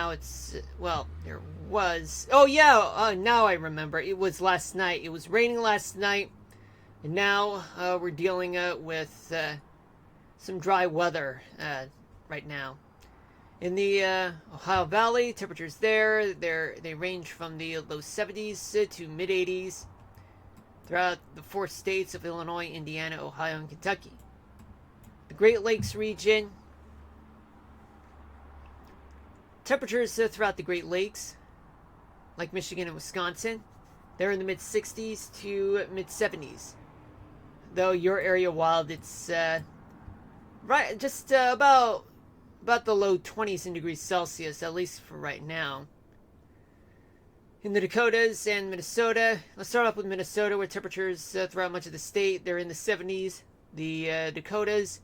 now it's, well, there was. Oh, yeah, now I remember. It was last night. It was raining last night, and now we're dealing with some dry weather right now. In the Ohio Valley, temperatures they range from the low 70s to mid 80s throughout the four states of Illinois, Indiana, Ohio, and Kentucky. The Great Lakes region, temperatures throughout the Great Lakes, like Michigan and Wisconsin, they're in the mid 60s to mid 70s. Though your area, Wild, it's right just about the low 20s in degrees Celsius, at least for right now. In the Dakotas and Minnesota, let's start off with Minnesota, where temperatures throughout much of the state, they're in the 70s. The Dakotas,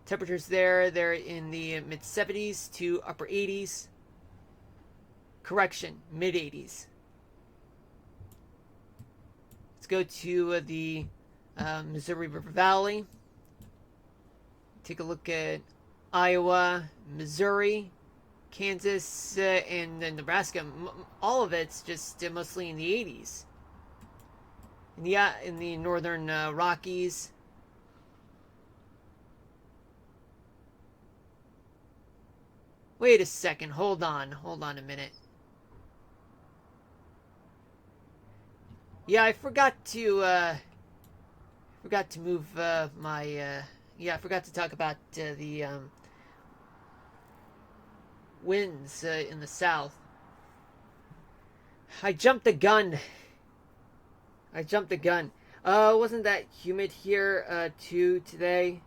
temperatures they're in the mid 70s to upper 80s. Correction, mid 80s. Let's go to the Missouri River Valley. Take a look at Iowa, Missouri, Kansas, and Nebraska. All of it's just mostly in the 80s. In the northern Rockies. Wait a second. Hold on a minute. Yeah, I forgot to move my. Yeah, I forgot to talk about the winds in the south. I jumped the gun. Wasn't that humid here too today?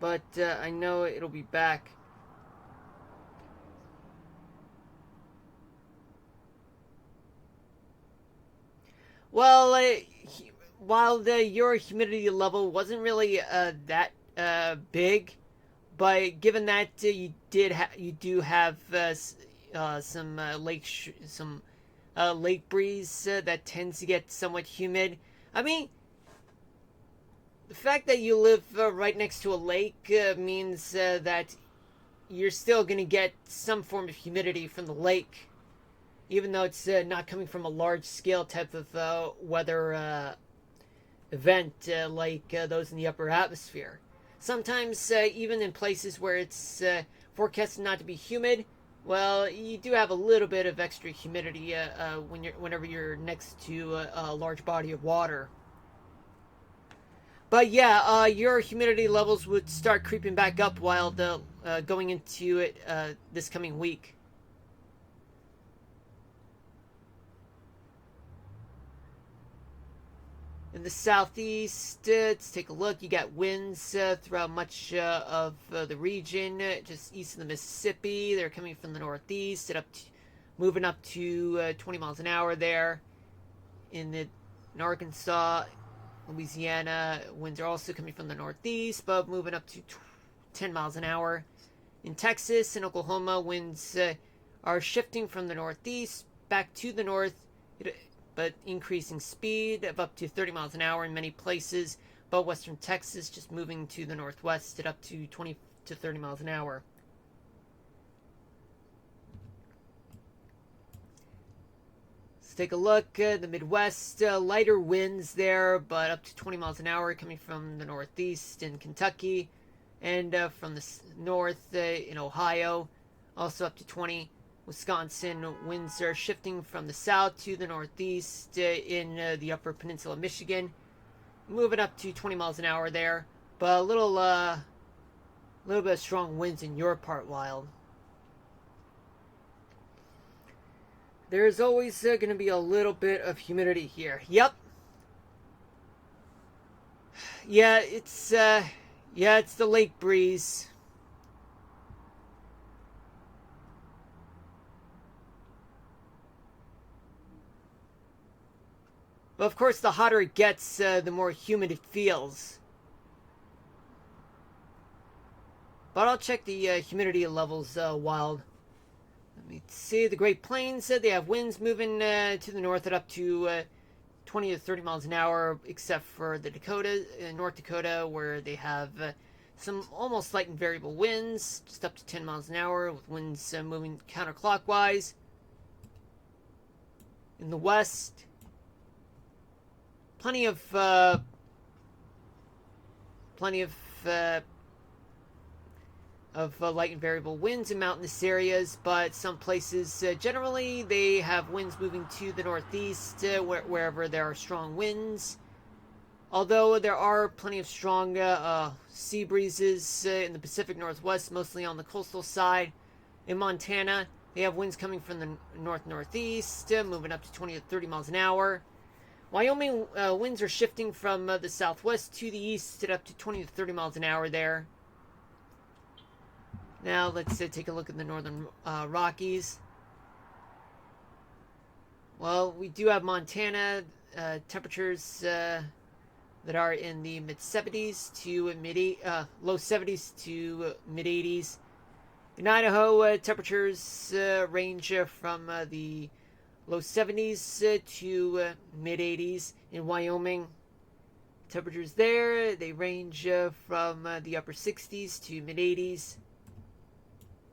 But I know it'll be back. Well, while your humidity level wasn't really that big, but given that you do have some lake breeze that tends to get somewhat humid. I mean, the fact that you live right next to a lake means that you're still going to get some form of humidity from the lake, even though it's not coming from a large scale type of weather event like those in the upper atmosphere. Sometimes, even in places where it's forecasted not to be humid, well, you do have a little bit of extra humidity whenever you're next to a large body of water. But yeah, your humidity levels would start creeping back up while going into it this coming week. In the southeast, let's take a look. You got winds throughout much of the region, just east of the Mississippi. They're coming from the northeast, moving up to 20 miles an hour there. In Arkansas, Louisiana, winds are also coming from the northeast, but moving up to 10 miles an hour. In Texas and Oklahoma, winds are shifting from the northeast back to the north, but increasing speed of up to 30 miles an hour in many places. But western Texas just moving to the northwest at up to 20 to 30 miles an hour. Let's take a look. The Midwest, lighter winds there, but up to 20 miles an hour coming from the northeast in Kentucky, and from the north in Ohio, also up to 20. Wisconsin, winds are shifting from the south to the northeast in the upper peninsula of Michigan, moving up to 20 miles an hour there, but a little bit of strong winds in your part, Wild. There's always going to be a little bit of humidity here. Yep. Yeah, it's the lake breeze. But of course, the hotter it gets, the more humid it feels. But I'll check the humidity levels, Wild. Let me see. The Great Plains, they have winds moving to the north at up to 20 to 30 miles an hour, except for the North Dakota, where they have some almost light and variable winds, just up to 10 miles an hour, with winds moving counterclockwise. In the west, plenty of light and variable winds in mountainous areas, but some places generally they have winds moving to the northeast wherever there are strong winds. Although there are plenty of strong sea breezes in the Pacific Northwest, mostly on the coastal side. In Montana, they have winds coming from the north-northeast, moving up to 20 to 30 miles an hour. Wyoming winds are shifting from the southwest to the east at up to 20 to 30 miles an hour there. Now let's take a look at the northern Rockies. Well, we do have Montana temperatures that are in the mid 70s to low 70s to mid 80s. In Idaho, temperatures range from the low 70s to mid 80s. In Wyoming, temperatures there they range from the upper 60s to mid 80s.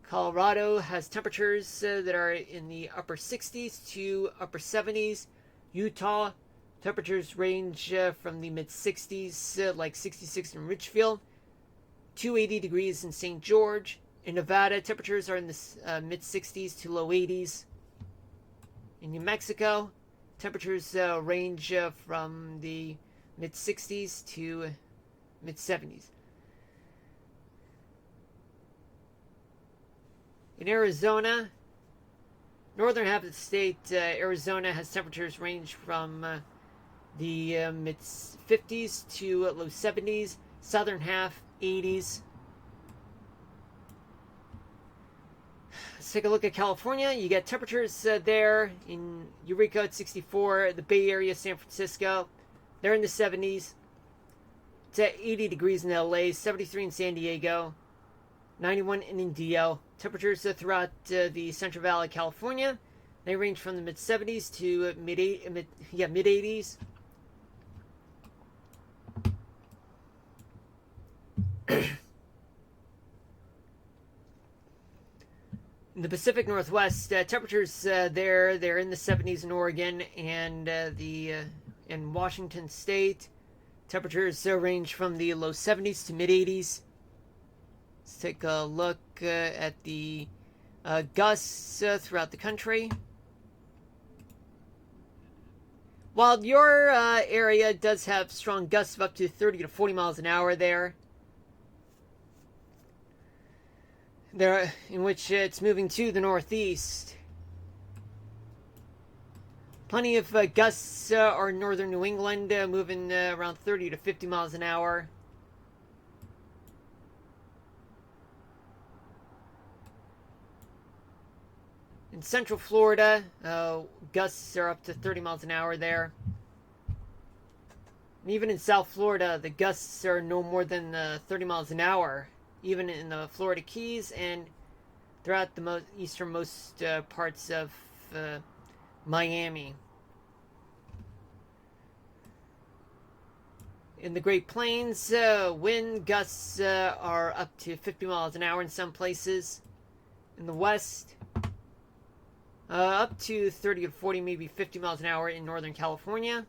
Colorado has temperatures that are in the upper 60s to upper 70s. Utah, temperatures range from the mid 60s, like 66 in Richfield, to 80 degrees in St. George. In Nevada, temperatures are in the mid 60s to low 80s. In New Mexico, temperatures range from the mid 60s to mid 70s. In Arizona, northern half of the state, Arizona has temperatures range from the mid 50s to low 70s. Southern half, 80s. Let's take a look at California. You get temperatures there in Eureka at 64, the Bay Area, San Francisco. They're in the 70s. It's at 80 degrees in LA, 73 in San Diego, 91 in Indio. Temperatures throughout the Central Valley, California, they range from the mid 70s to mid 80s. In the Pacific Northwest, temperatures they're in the 70s in Oregon and in Washington State. Temperatures range from the low 70s to mid 80s. Let's take a look at the gusts throughout the country. While your area does have strong gusts of up to 30 to 40 miles an hour there, in which it's moving to the northeast. Plenty of gusts are in northern New England, moving around 30 to 50 miles an hour. In central Florida, gusts are up to 30 miles an hour there. And even in South Florida, the gusts are no more than 30 miles an hour, even in the Florida Keys and throughout the easternmost parts of Miami. In the Great Plains, wind gusts are up to 50 miles an hour in some places. In the west, up to 30 to 40, maybe 50 miles an hour in Northern California.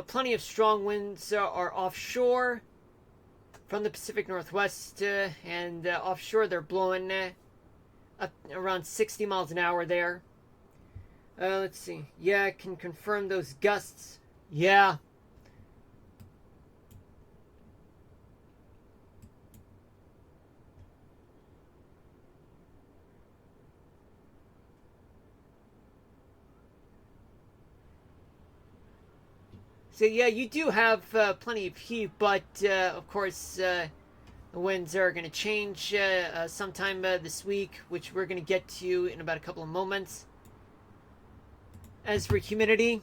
Plenty of strong winds are offshore from the Pacific Northwest, and offshore they're blowing up around 60 miles an hour there. Let's see. Yeah, I can confirm those gusts. Yeah. So yeah, you do have plenty of heat, but of course the winds are going to change sometime this week, which we're going to get to in about a couple of moments. As for humidity,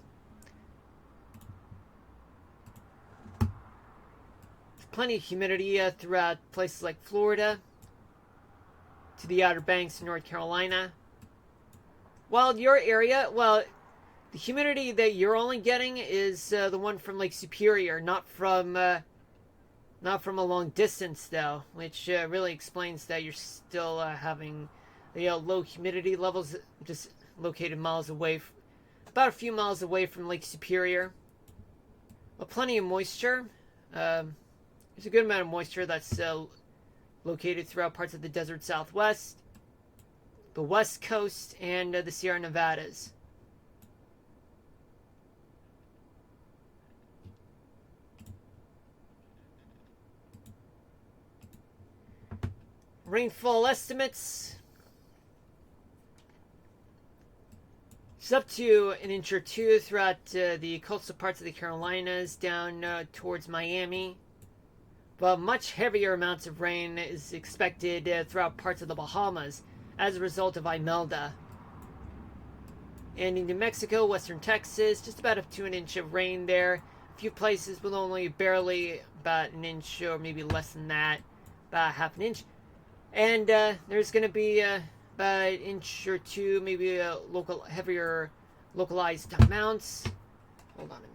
there's plenty of humidity throughout places like Florida to the Outer Banks in North Carolina. While your area, the humidity that you're only getting is the one from Lake Superior, not from Not from a long distance, though, which really explains that you're still having low humidity levels, just located miles away, about a few miles away from Lake Superior. But plenty of moisture. There's a good amount of moisture that's located throughout parts of the desert Southwest, the West Coast, and the Sierra Nevadas. Rainfall estimates. It's up to an inch or two throughout the coastal parts of the Carolinas down towards Miami. But much heavier amounts of rain is expected throughout parts of the Bahamas as a result of Imelda. And in New Mexico, western Texas, just about up to an inch of rain there. A few places with only barely about an inch or maybe less than that, about half an inch. And there's going to be about an inch or two, maybe heavier localized amounts. Hold on a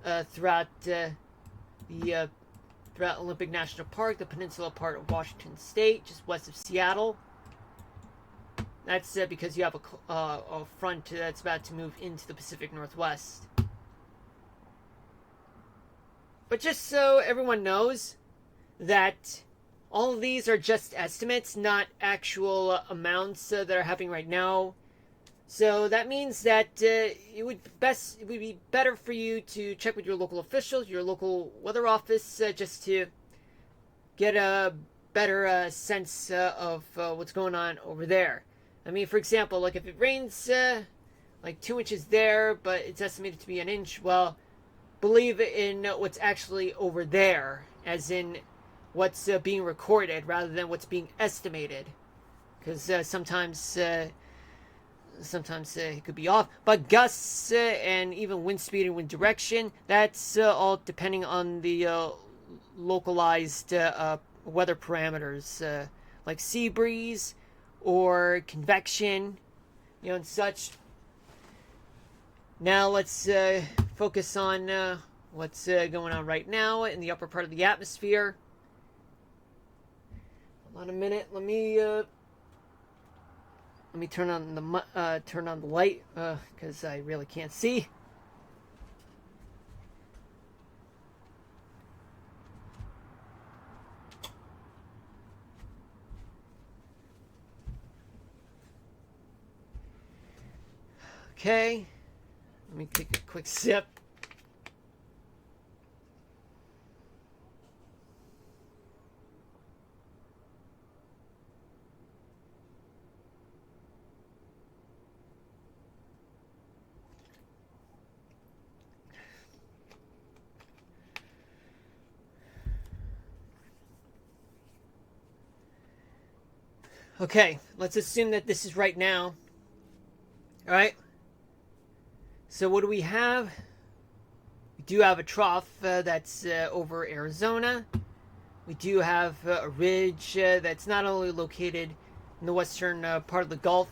minute. Throughout Olympic National Park, the peninsula part of Washington State, just west of Seattle. That's because you have a front that's about to move into the Pacific Northwest. But just so everyone knows that all of these are just estimates, not actual amounts that are happening right now. So that means that it would be better for you to check with your local officials, your local weather office, just to get a better sense of what's going on over there. I mean, for example, like if it rains like 2 inches there, but it's estimated to be an inch, well, believe in what's actually over there, as in what's being recorded rather than what's being estimated, because sometimes it could be off. But gusts and even wind speed and wind direction, that's all depending on the localized weather parameters, like sea breeze or convection, and such. Now let's focus on what's going on right now in the upper part of the atmosphere. Hold on a minute. Let me turn on the light because I really can't see. Okay. Let me take a quick sip. Okay, let's assume that this is right now. All right. So what do we have? We do have a trough that's over Arizona. We do have a ridge that's not only located in the western part of the Gulf,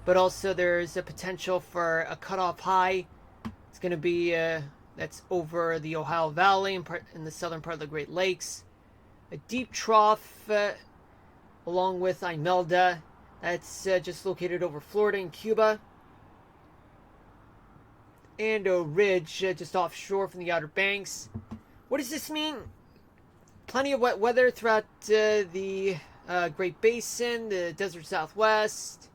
but also there's a potential for a cutoff high. It's going to be that's over the Ohio Valley in the southern part of the Great Lakes. A deep trough along with Imelda that's just located over Florida and Cuba. And a ridge just offshore from the Outer Banks. What does this mean? Plenty of wet weather throughout the Great Basin, the desert Southwest,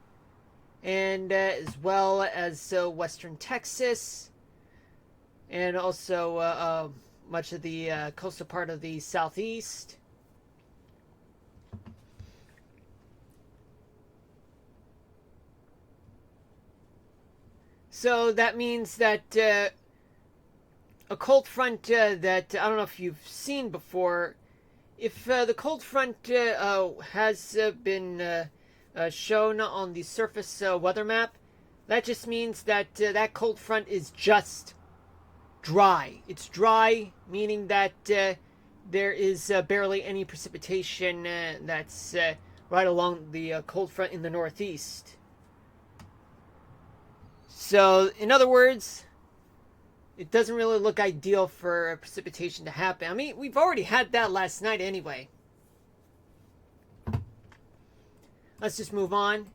and as well as western Texas, and also much of the coastal part of the Southeast. So that means that a cold front that I don't know if you've seen before, if the cold front has been shown on the surface weather map, that just means that that cold front is just dry. It's dry, meaning that there is barely any precipitation that's right along the cold front in the northeast. So, in other words, it doesn't really look ideal for precipitation to happen. I mean, we've already had that last night anyway. Let's just move on.